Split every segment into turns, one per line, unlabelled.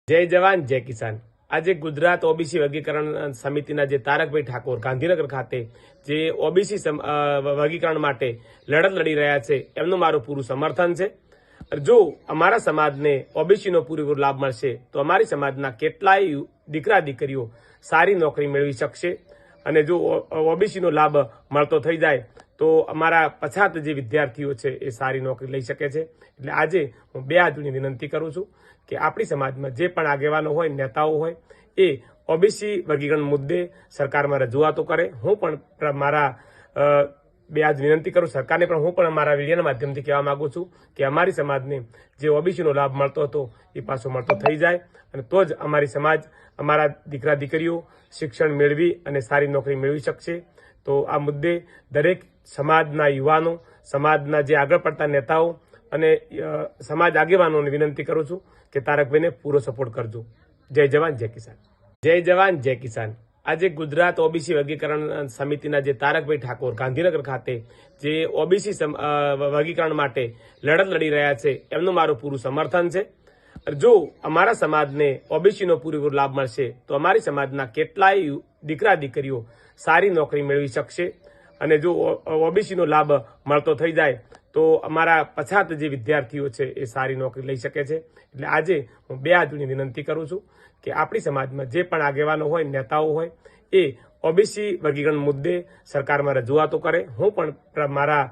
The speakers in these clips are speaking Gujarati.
જય જવાન જય કિસાન। આજે ગુજરાત ઓબીસી વર્ગીકરણ સમિતિના જે તારકભાઈ ઠાકોર ગાંધીનગર ખાતે જે ઓબીસી વર્ગીકરણ માટે લડત લડી રહ્યા છે એમનું મારું પૂરું સમર્થન છે। જો અમારા સમાજને ઓબીસીનો પૂરેપૂરો લાભ મળશે તો અમારી સમાજના કેટલાય દીકરા દીકરીઓ સારી નોકરી મેળવી શકશે અને જો ઓબીસીનો લાભ મળતો થઈ જાય તો અમારા પછાત જે વિદ્યાર્થીઓ છે એ સારી નોકરી લઈ શકે છે। એટલે આજે હું બે હાથ જોડીને વિનંતી કરું છું કે આપણી સમાજમાં જે પણ આગેવાનો હોય નેતાઓ હોય એ ઓબીસી વર્ગીકરણ મુદ્દે સરકારમાં રજૂઆતો કરે। હું પણ મારા બે હાથ વિનંતી કરું સરકારને, પણ હું પણ મારા વિડીયોના માધ્યમથી કહેવા માંગુ છું કે અમારી સમાજને જે ઓબીસીનો લાભ મળતો હતો એ પાછો મળતો થઈ જાય અને તો જ અમારી સમાજ અમારા દીકરા દીકરીઓ શિક્ષણ મેળવી અને સારી નોકરી મેળવી શકશે। તો આ મુદ્દે દરેક સમાજના યુવાનો, સમાજના જે આગળ પડતા નેતાઓ અને સમાજ આગેવાનોને વિનંતી કરું છું કે તારકભાઈને પૂરો સપોર્ટ કરજો। જય જવાન જય કિસાન। જય જવાન જય કિસાન। આજે ગુજરાત ઓબીસી વર્ગીકરણ સમિતિના જે તારકભાઈ ઠાકોર ગાંધીનગર ખાતે જે ઓબીસી વર્ગીકરણ માટે લડત લડી રહ્યા છે એમનું મારું પૂરું સમર્થન છે। જો અમારા સમાજને ઓબીસીનો પૂરેપૂરો લાભ મળશે તો અમારી સમાજના કેટલાય દીકરા દીકરીઓ સારી નોકરી મેળવી શકશે અને જો ઓબીસીનો લાભ મળતો થઈ જાય તો અમારા પછાત જે વિદ્યાર્થીઓ છે એ સારી નોકરી લઈ શકે છે। એટલે આજે હું બે હાથ જોડીને વિનંતી કરું છું કે આપણી સમાજમાં જે પણ આગેવાનો હોય નેતાઓ હોય એ ઓબીસી વર્ગીકરણ મુદ્દે સરકારમાં રજૂઆતો કરે। હું પણ મારા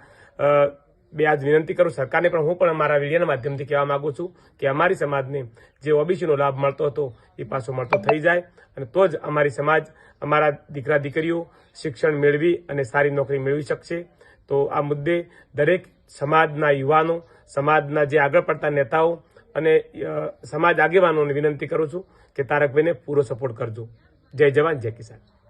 બે હાથ વિનંતી કરું સરકારને, પણ હું પણ મારા વિડીયોના માધ્યમથી કહેવા માંગુ છું કે અમારી સમાજને જે ઓબીસીનો લાભ મળતો હતો એ પાછો મળતો થઈ જાય અને તો જ અમારી સમાજ અમારા દીકરા દીકરીઓ શિક્ષણ મેળવી અને સારી નોકરી મેળવી શકશે। તો આ મુદ્દે દરેક સમાજના યુવાનો, સમાજના જે આગળ પડતા નેતાઓ અને સમાજ આગેવાનોને વિનંતી કરું છું કે તારકભાઈને પૂરો સપોર્ટ કરજો। જય જવાન જય કિસાન।